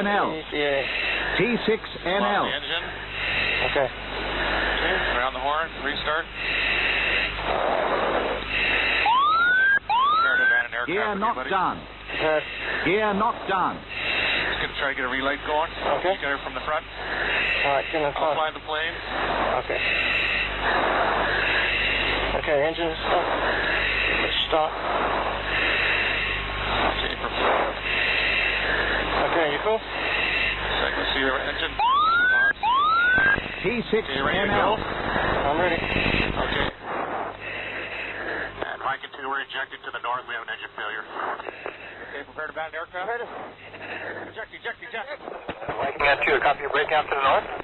T6NL. T6NL. Engine. Okay. Around the horn. Restart. Gear knocked down. Okay. Gear knocked down. Just going to try to get a relight going. Okay. Get her from the front. All right, get in the front. I'll fly the plane. Okay. Okay, engine stop. Stop. Okay, you cool? Second, see your engine. T6NL. I'm ready. Okay. And Mike and 2, we're ejecting to the north. We have an engine failure. Okay, prepare to abandon aircraft. Eject. Mike and 2, copy your breakout to the north.